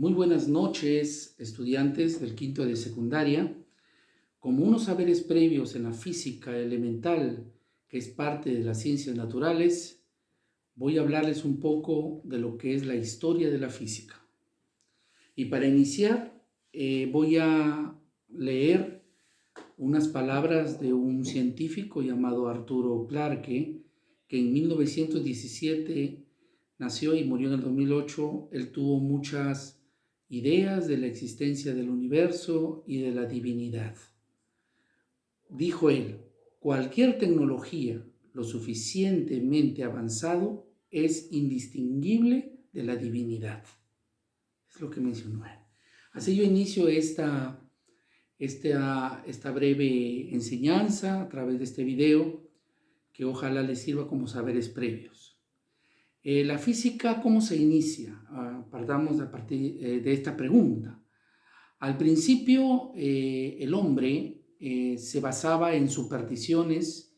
Muy buenas noches, estudiantes del quinto de secundaria. Como unos saberes previos en la física elemental, que es parte de las ciencias naturales, voy a hablarles un poco de lo que es la historia de la física. Y para iniciar, voy a leer unas palabras de un científico llamado Arturo Clarke, que en 1917 nació y murió en el 2008. Él tuvo muchas ideas de la existencia del universo y de la divinidad. Dijo él: cualquier tecnología lo suficientemente avanzado es indistinguible de la divinidad. Es lo que mencionó él. Así yo inicio esta breve enseñanza a través de este video, que ojalá les sirva como saberes previos. La física, ¿cómo se inicia? Partamos a partir de esta pregunta. Al principio, el hombre se basaba en supersticiones.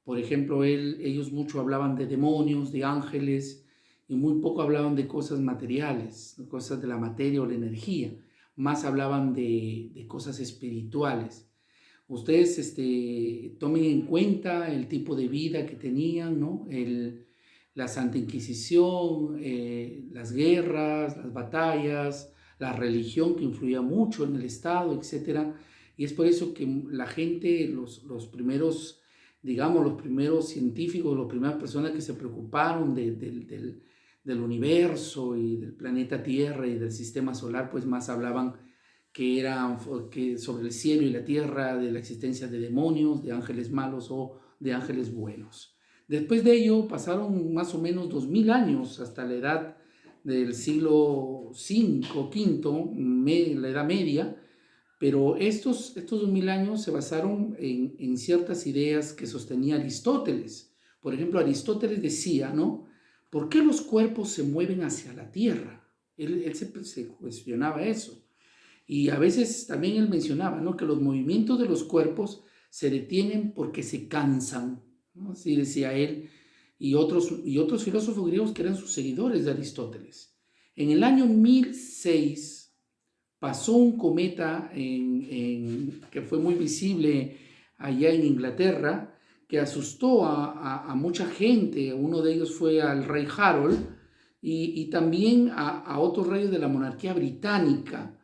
Por ejemplo, ellos mucho hablaban de demonios, de ángeles, y muy poco hablaban de cosas materiales, de cosas de la materia o la energía. Más hablaban de cosas espirituales. Ustedes tomen en cuenta el tipo de vida que tenían, ¿no? La Santa Inquisición, las guerras, las batallas, la religión que influía mucho en el Estado, etc. Y es por eso que la gente, los primeros, digamos, los primeros científicos, las primeras personas que se preocuparon del universo y del planeta Tierra y del sistema solar, pues más hablaban que sobre el cielo y la tierra, de la existencia de demonios, de ángeles malos o de ángeles buenos. Después de ello pasaron más o menos 2000 años hasta la edad del siglo V, la Edad Media, pero estos 2000 años se basaron en ciertas ideas que sostenía Aristóteles. Por ejemplo, Aristóteles decía, ¿no? ¿Por qué los cuerpos se mueven hacia la tierra? Él se cuestionaba eso. Y a veces también él mencionaba, ¿no?, que los movimientos de los cuerpos se detienen porque se cansan, ¿no? Así decía él, y otros filósofos griegos que eran sus seguidores de Aristóteles. En el año 1006 pasó un cometa que fue muy visible allá en Inglaterra, que asustó a mucha gente. Uno de ellos fue al rey Harold y también a otros reyes de la monarquía británica.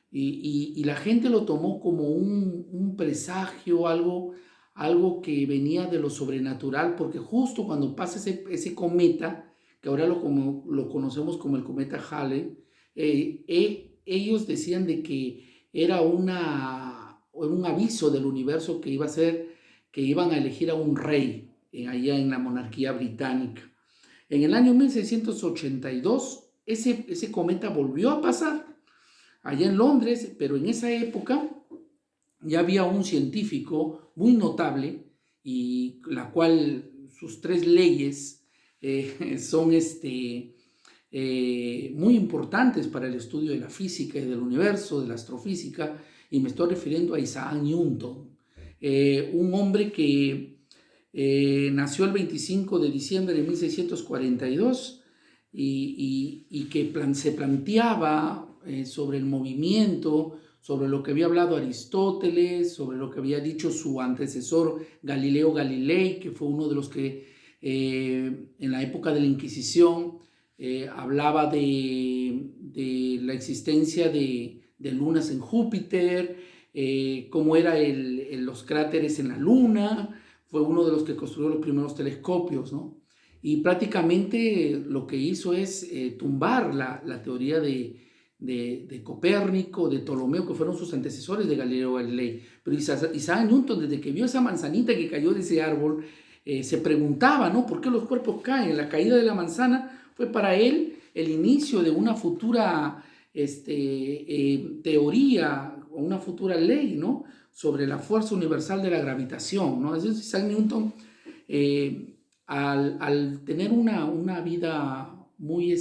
Y la gente lo tomó como un presagio, algo que venía de lo sobrenatural, porque justo cuando pasa ese cometa, que ahora lo conocemos como el cometa Halley, ellos decían de que era un aviso del universo que iban a elegir a un rey allá en la monarquía británica. En el año 1682, ese cometa volvió a pasar allá en Londres, pero en esa época ya había un científico muy notable, y la cual sus 3 leyes son muy importantes para el estudio de la física y del universo, de la astrofísica, y me estoy refiriendo a Isaac Newton, un hombre que nació el 25 de diciembre de 1642 y que se planteaba sobre el movimiento, sobre lo que había hablado Aristóteles, sobre lo que había dicho su antecesor Galileo Galilei, que fue uno de los que en la época de la Inquisición hablaba de la existencia de lunas en Júpiter, cómo eran los cráteres en la luna. Fue uno de los que construyó los primeros telescopios, ¿no? Y prácticamente lo que hizo es tumbar la teoría de Copérnico, de Ptolomeo, que fueron sus antecesores de Galileo Galilei. Pero Isaac Newton, desde que vio esa manzanita que cayó de ese árbol, se preguntaba, ¿no?, ¿por qué los cuerpos caen? La caída de la manzana fue para él el inicio de una futura teoría o una futura ley, ¿no?, sobre la fuerza universal de la gravitación, ¿no? Entonces Isaac Newton, al tener una vida muy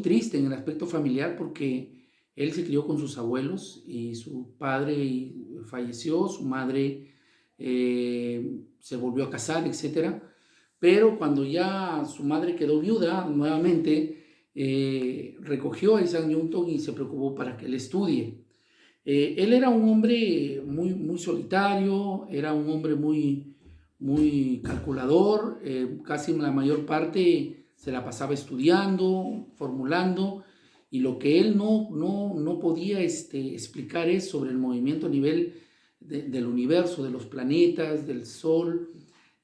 triste en el aspecto familiar, porque él se crió con sus abuelos y su padre falleció, su madre se volvió a casar, etc. Pero cuando ya su madre quedó viuda nuevamente, recogió a Isaac Newton y se preocupó para que él estudie. Él era un hombre muy solitario, era un hombre muy calculador, casi la mayor parte se la pasaba estudiando, formulando, y lo que él no podía explicar es sobre el movimiento a nivel del universo, de los planetas, del Sol,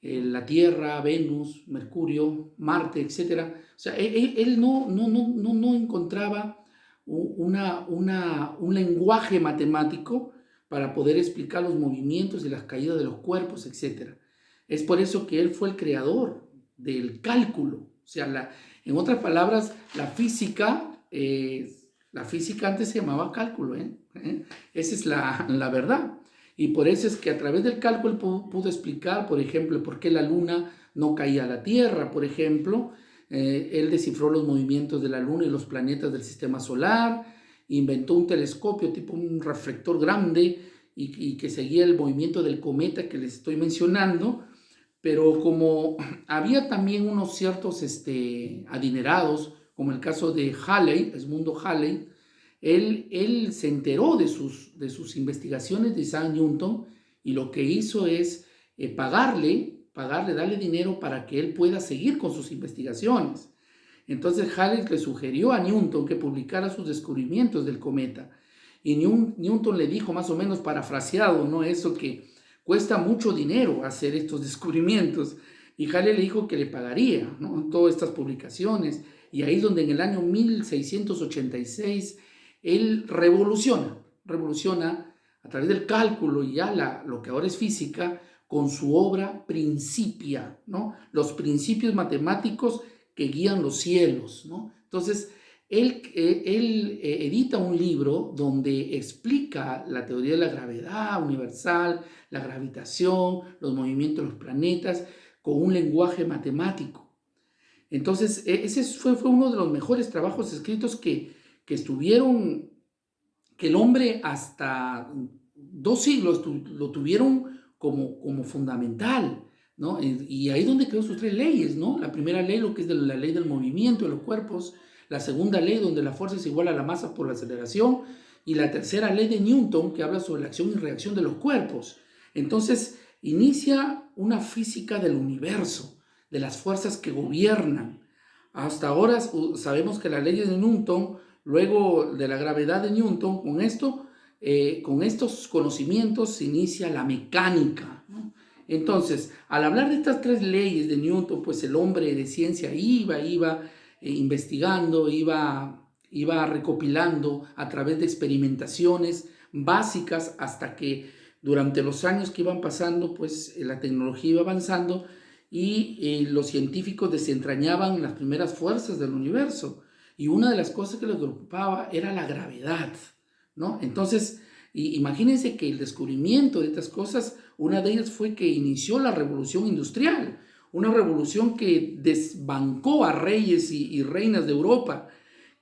la Tierra, Venus, Mercurio, Marte, etc. O sea, él no encontraba un lenguaje matemático para poder explicar los movimientos y las caídas de los cuerpos, etc. Es por eso que él fue el creador del cálculo. O sea, en otras palabras, la física antes se llamaba cálculo. Esa es la verdad. Y por eso es que a través del cálculo pudo explicar, por ejemplo, por qué la luna no caía a la Tierra, por ejemplo. Él descifró los movimientos de la luna y los planetas del sistema solar, inventó un telescopio tipo un reflector grande y que seguía el movimiento del cometa que les estoy mencionando. Pero como había también unos ciertos adinerados, como el caso de Halley, Edmundo Halley, él se enteró de sus investigaciones de Isaac Newton y lo que hizo es darle dinero para que él pueda seguir con sus investigaciones. Entonces Halley le sugirió a Newton que publicara sus descubrimientos del cometa. Y Newton le dijo, más o menos parafraseado, ¿no? Eso que cuesta mucho dinero hacer estos descubrimientos. Y Halley le dijo que le pagaría, ¿no?, todas estas publicaciones. Y ahí es donde en el año 1686 él revoluciona a través del cálculo y ya lo que ahora es física, con su obra Principia, ¿no? Los principios matemáticos que guían los cielos, ¿no? Entonces, él edita un libro donde explica la teoría de la gravedad universal, la gravitación, los movimientos de los planetas, con un lenguaje matemático. Entonces, ese fue uno de los mejores trabajos escritos que estuvieron, que el hombre hasta 2 siglos lo tuvieron como fundamental, ¿no? Y ahí es donde creó sus 3 leyes, ¿no? La primera ley, lo que es la ley del movimiento de los cuerpos; la segunda ley, donde la fuerza es igual a la masa por la aceleración; y la tercera ley de Newton, que habla sobre la acción y reacción de los cuerpos. Entonces, inicia una física del universo, de las fuerzas que gobiernan. Hasta ahora sabemos que las leyes de Newton, luego de la gravedad de Newton, con estos conocimientos se inicia la mecánica, ¿no? Entonces, al hablar de estas 3 leyes de Newton, pues el hombre de ciencia iba investigando, iba recopilando a través de experimentaciones básicas, hasta que durante los años que iban pasando, pues la tecnología iba avanzando y los científicos desentrañaban las primeras fuerzas del universo. Y una de las cosas que les preocupaba era la gravedad, ¿no? Entonces, imagínense que el descubrimiento de estas cosas, una de ellas fue que inició la revolución industrial, una revolución que desbancó a reyes y reinas de Europa,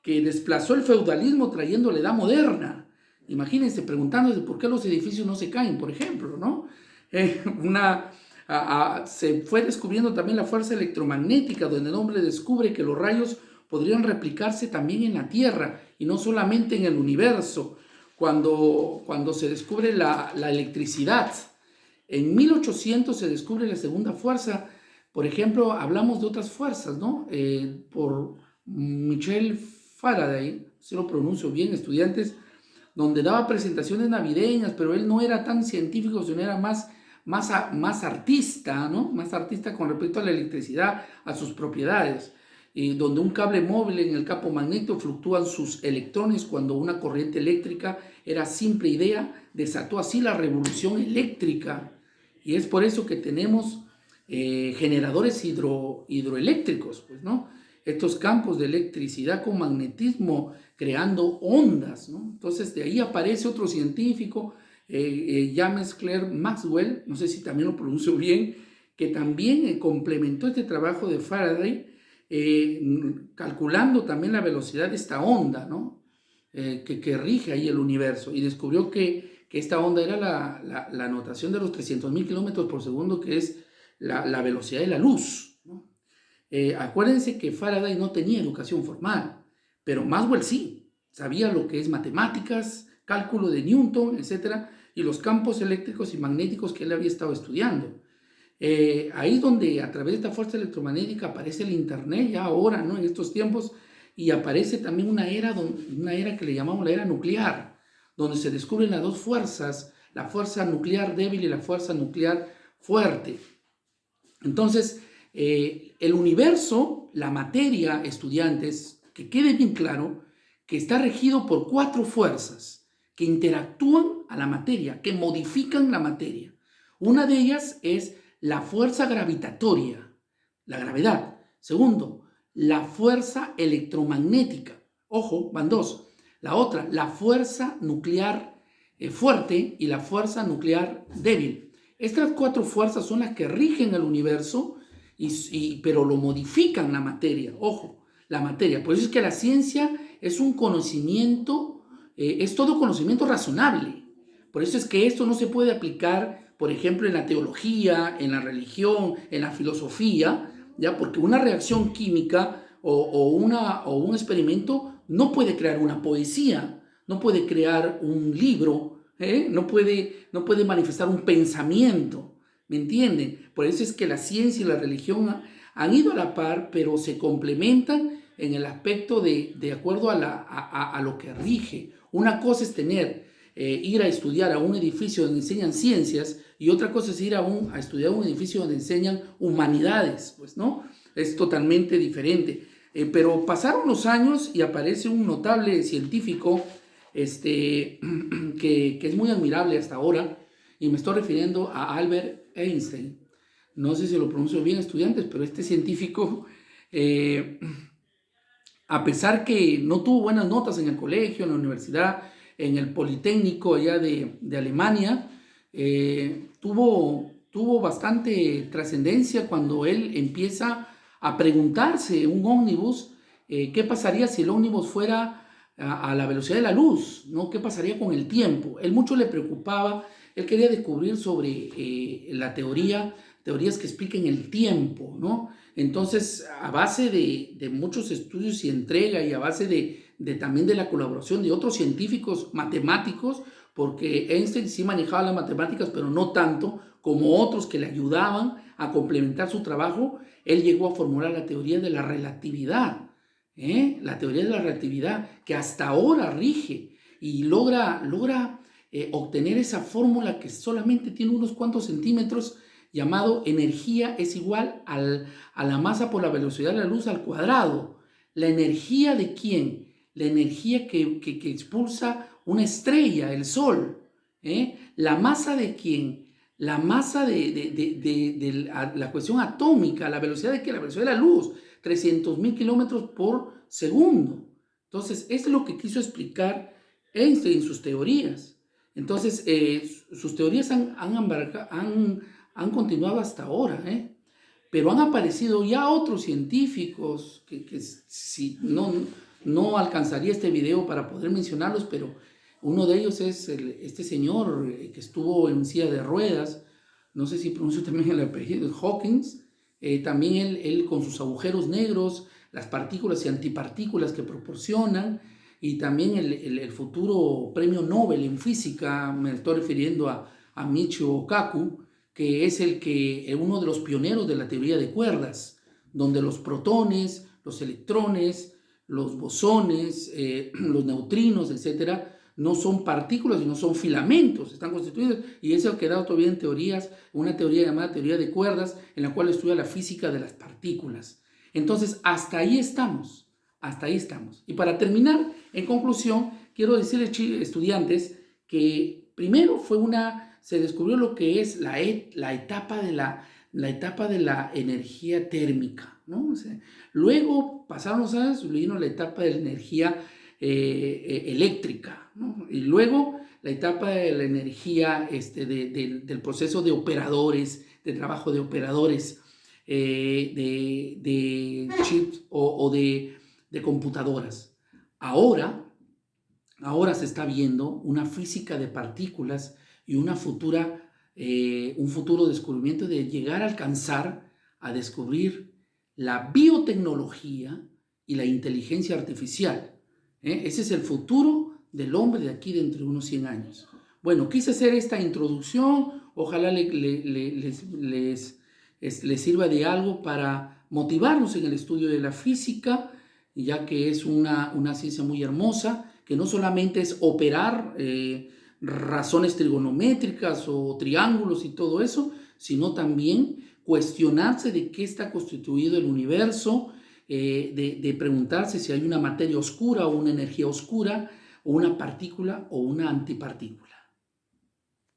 que desplazó el feudalismo trayendo la edad moderna. Imagínense preguntándose por qué los edificios no se caen, por ejemplo, ¿no? Se fue descubriendo también la fuerza electromagnética, donde el hombre descubre que los rayos podrían replicarse también en la Tierra y no solamente en el universo. Cuando se descubre la electricidad, en 1800 se descubre la segunda fuerza. Por ejemplo, hablamos de otras fuerzas, ¿no? Por Michel Faraday, si lo pronuncio bien, estudiantes, donde daba presentaciones navideñas, pero él no era tan científico, sino era más artista, ¿no? Más artista con respecto a la electricidad, a sus propiedades. Y donde un cable móvil en el campo magnético fluctúan sus electrones cuando una corriente eléctrica era simple idea, desató así la revolución eléctrica. Y es por eso que tenemos generadores hidroeléctricos, pues, ¿no? Estos campos de electricidad con magnetismo creando ondas, ¿no? Entonces de ahí aparece otro científico, James Clerk Maxwell, no sé si también lo pronuncio bien, que también complementó este trabajo de Faraday, calculando también la velocidad de esta onda, ¿no? Que rige ahí el universo, y descubrió que esta onda era la notación de los 300.000 kilómetros por segundo, que es la velocidad de la luz, ¿no? Acuérdense que Faraday no tenía educación formal. pero Maxwell sí, sabía lo que es matemáticas, cálculo de Newton, etcétera, y los campos eléctricos y magnéticos que él había estado estudiando. Ahí es donde a través de esta fuerza electromagnética aparece el Internet ya ahora, ¿no? En estos tiempos, y aparece también una era que le llamamos la era nuclear, donde se descubren las dos fuerzas, la fuerza nuclear débil y la fuerza nuclear fuerte. Entonces, el universo, la materia, estudiantes, que quede bien claro, que está regido por 4 fuerzas que interactúan a la materia, que modifican la materia. Una de ellas es la fuerza gravitatoria, la gravedad. Segundo, la fuerza electromagnética. Ojo, van 2. La otra, la fuerza nuclear fuerte y la fuerza nuclear débil. Estas 4 fuerzas son las que rigen el universo, pero lo modifican la materia. Ojo, la materia. Por eso es que la ciencia es un conocimiento, es todo conocimiento razonable. Por eso es que esto no se puede aplicar, por ejemplo, en la teología, en la religión, en la filosofía, ¿ya? Porque una reacción química o un experimento no puede crear una poesía, no puede crear un libro, no puede manifestar un pensamiento, ¿me entienden? Por eso es que la ciencia y la religión han ido a la par, pero se complementan en el aspecto de acuerdo a lo que rige. Una cosa es ir a estudiar a un edificio donde enseñan ciencias y otra cosa es ir a estudiar a un edificio donde enseñan humanidades, pues, ¿no? Es totalmente diferente. Pero pasaron los años y aparece un notable científico que es muy admirable hasta ahora, y me estoy refiriendo a Albert Einstein. No sé si lo pronuncio bien, estudiantes, pero este científico, a pesar que no tuvo buenas notas en el colegio, en la universidad, en el Politécnico allá de Alemania, tuvo bastante trascendencia cuando él empieza a preguntarse un ómnibus, qué pasaría si el ómnibus fuera a la velocidad de la luz, ¿no? ¿Qué pasaría con el tiempo? Él mucho le preocupaba, él quería descubrir sobre teorías que expliquen el tiempo, ¿no? Entonces, a base de muchos estudios y entrega y a base también de la colaboración de otros científicos matemáticos, porque Einstein sí manejaba las matemáticas, pero no tanto como otros que le ayudaban a complementar su trabajo, él llegó a formular la teoría de la relatividad, la teoría de la relatividad que hasta ahora rige y logra obtener esa fórmula que solamente tiene unos cuantos centímetros, llamado energía es igual a la masa por la velocidad de la luz al cuadrado. ¿La energía de quién? La energía que expulsa una estrella, el Sol. ¿La masa de quién? La masa de la cuestión atómica, la velocidad de qué? La velocidad de la luz, 300.000 kilómetros por segundo. Entonces, esto es lo que quiso explicar Einstein en sus teorías. Entonces, sus teorías han continuado hasta ahora, pero han aparecido ya otros científicos que si no alcanzaría este video para poder mencionarlos, pero uno de ellos es este señor que estuvo en silla de ruedas, no sé si pronuncio también el apellido, Hawkins, también él con sus agujeros negros, las partículas y antipartículas que proporcionan, y también el futuro premio Nobel en física, me estoy refiriendo a Michio Kaku, que es uno de los pioneros de la teoría de cuerdas, donde los protones, los electrones, los bosones, los neutrinos, etcétera, no son partículas, sino son filamentos, están constituidos, y eso ha quedado todavía en teorías, una teoría llamada teoría de cuerdas, en la cual estudia la física de las partículas. Entonces, hasta ahí estamos. Y para terminar, en conclusión, quiero decirles, estudiantes, que primero se descubrió lo que es la etapa de la energía térmica, ¿no? O sea, luego pasaron los años, vino la etapa de la energía eléctrica, ¿no? Y luego la etapa de la energía del proceso de operadores, de trabajo de operadores, de chips o de computadoras. Ahora se está viendo una física de partículas y un futuro descubrimiento de llegar a alcanzar a descubrir la biotecnología y la inteligencia artificial. Ese es el futuro del hombre de aquí dentro de unos 100 años. Bueno, quise hacer esta introducción, ojalá les sirva de algo para motivarnos en el estudio de la física, ya que es una ciencia muy hermosa, que no solamente es operar razones trigonométricas o triángulos y todo eso, sino también cuestionarse de qué está constituido el universo, de preguntarse si hay una materia oscura o una energía oscura, o una partícula o una antipartícula.